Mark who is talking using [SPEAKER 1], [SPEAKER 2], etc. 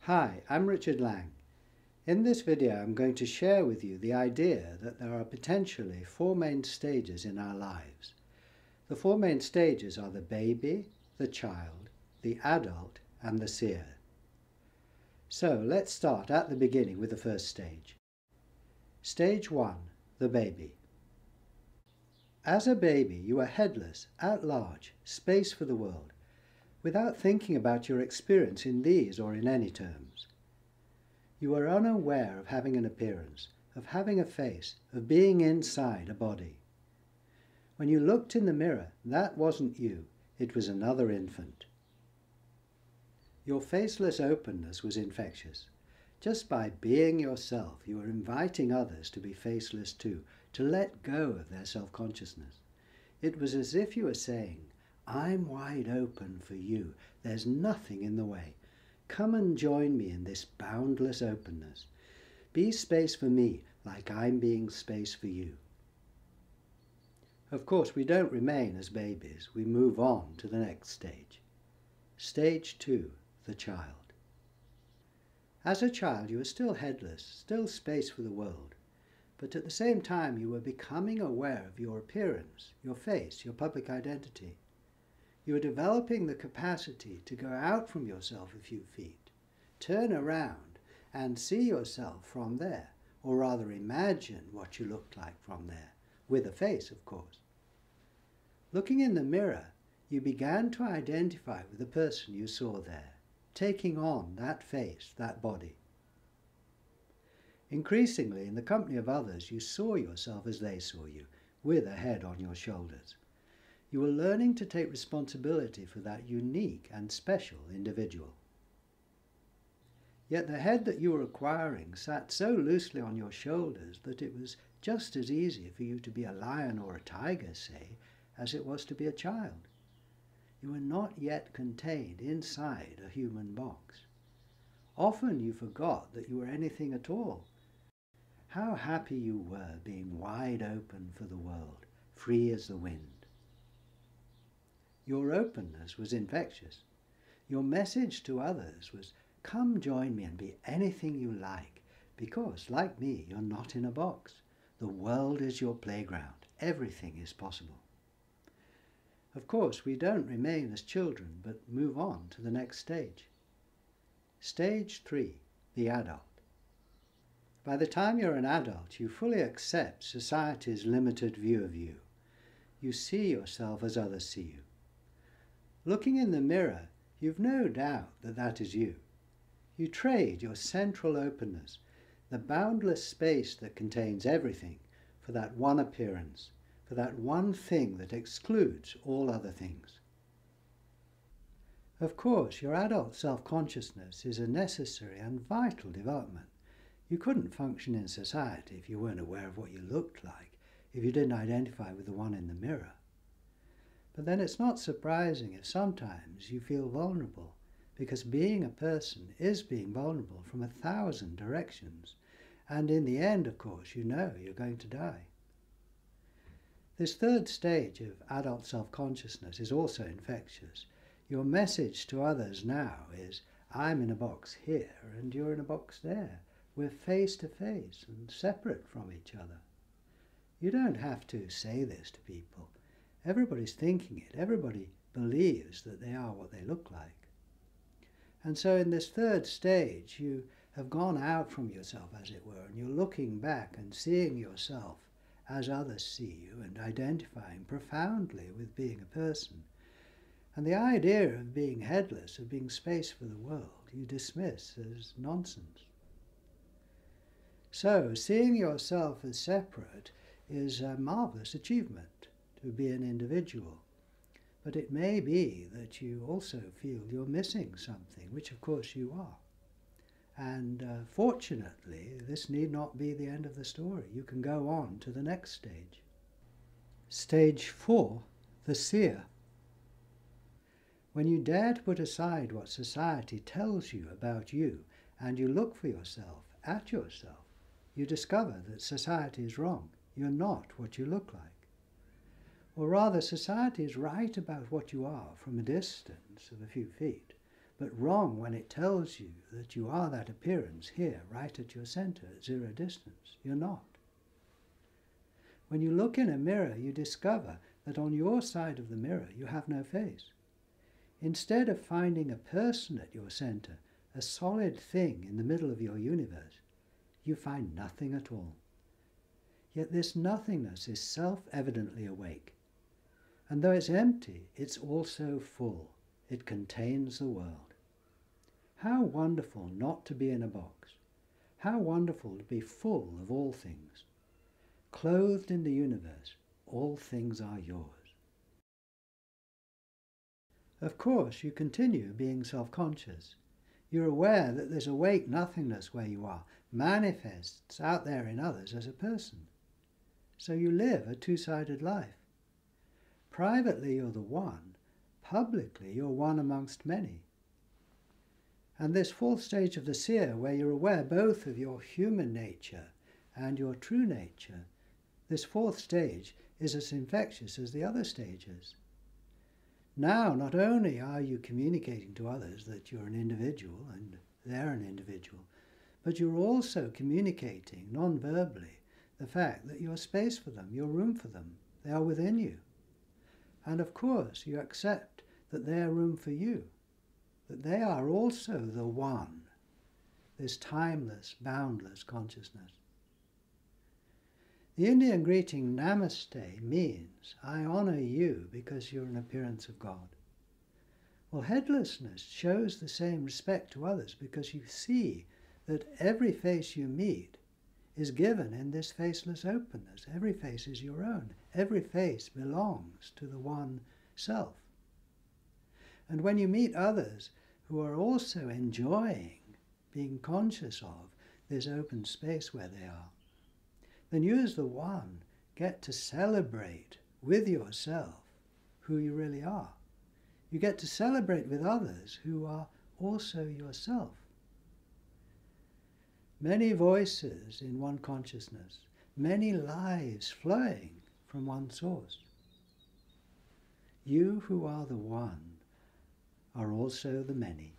[SPEAKER 1] Hi, I'm Richard Lang. In this video I'm going to share with you the idea that there are potentially four main stages in our lives. The four main stages are the baby, the child, the adult and the seer. So let's start at the beginning with the first stage. Stage 1, the baby. As a baby you are headless, at large, space for the world, without thinking about your experience in these or in any terms. You are unaware of having an appearance, of having a face, of being inside a body. When you looked in the mirror, that wasn't you, it was another infant. Your faceless openness was infectious. Just by being yourself, you were inviting others to be faceless too, to let go of their self-consciousness. It was as if you were saying, I'm wide open for you. There's nothing in the way. Come and join me in this boundless openness. Be space for me like I'm being space for you. Of course, we don't remain as babies. We move on to the next stage. Stage 2, the child. As a child, you were still headless, still space for the world. But at the same time, you were becoming aware of your appearance, your face, your public identity. You are developing the capacity to go out from yourself a few feet, turn around and see yourself from there, or rather imagine what you looked like from there, with a face, of course. Looking in the mirror, you began to identify with the person you saw there, taking on that face, that body. Increasingly, in the company of others, you saw yourself as they saw you, with a head on your shoulders. You were learning to take responsibility for that unique and special individual. Yet the head that you were acquiring sat so loosely on your shoulders that it was just as easy for you to be a lion or a tiger, say, as it was to be a child. You were not yet contained inside a human box. Often you forgot that you were anything at all. How happy you were being wide open for the world, free as the wind. Your openness was infectious. Your message to others was, come join me and be anything you like, because, like me, you're not in a box. The world is your playground. Everything is possible. Of course, we don't remain as children, but move on to the next stage. Stage 3, the adult. By the time you're an adult, you fully accept society's limited view of you. You see yourself as others see you. Looking in the mirror, you've no doubt that that is you. You trade your central openness, the boundless space that contains everything, for that one appearance, for that one thing that excludes all other things. Of course, your adult self-consciousness is a necessary and vital development. You couldn't function in society if you weren't aware of what you looked like, if you didn't identify with the one in the mirror. But then it's not surprising if sometimes you feel vulnerable, because being a person is being vulnerable from 1,000 directions, and in the end, of course, you know you're going to die. This third stage of adult self-consciousness is also infectious. Your message to others now is, I'm in a box here and you're in a box there. We're face to face and separate from each other. You don't have to say this to people. Everybody's thinking it. Everybody believes that they are what they look like. And so in this third stage, you have gone out from yourself, as it were, and you're looking back and seeing yourself as others see you and identifying profoundly with being a person. And the idea of being headless, of being space for the world, you dismiss as nonsense. So, seeing yourself as separate is a marvelous achievement, to be an individual. But it may be that you also feel you're missing something, which of course you are. And fortunately, this need not be the end of the story. You can go on to the next stage. Stage 4, the seer. When you dare to put aside what society tells you about you, and you look for yourself, at yourself, you discover that society is wrong. You're not what you look like. Or rather, society is right about what you are from a distance of a few feet, but wrong when it tells you that you are that appearance here, right at your center, at zero distance. You're not. When you look in a mirror, you discover that on your side of the mirror you have no face. Instead of finding a person at your center, a solid thing in the middle of your universe, you find nothing at all. Yet this nothingness is self-evidently awake. And though it's empty, it's also full. It contains the world. How wonderful not to be in a box. How wonderful to be full of all things. Clothed in the universe, all things are yours. Of course, you continue being self-conscious. You're aware that this awake nothingness where you are manifests out there in others as a person. So you live a two-sided life. Privately you're the one, publicly you're one amongst many. And this fourth stage of the Seher, where you're aware both of your human nature and your true nature, this fourth stage is as infectious as the other stages. Now, not only are you communicating to others that you're an individual and they're an individual, but you're also communicating non-verbally the fact that you're space for them, you're room for them, they are within you. And of course, you accept that they are room for you, that they are also the one, this timeless, boundless consciousness. The Indian greeting Namaste means, I honor you because you're an appearance of God. Well, headlessness shows the same respect to others because you see that every face you meet is given in this faceless openness. Every face is your own. Every face belongs to the one self. And when you meet others who are also enjoying being conscious of this open space where they are, then you as the one get to celebrate with yourself who you really are. You get to celebrate with others who are also yourself. Many voices in one consciousness, many lives flowing from one source. You who are the one are also the many.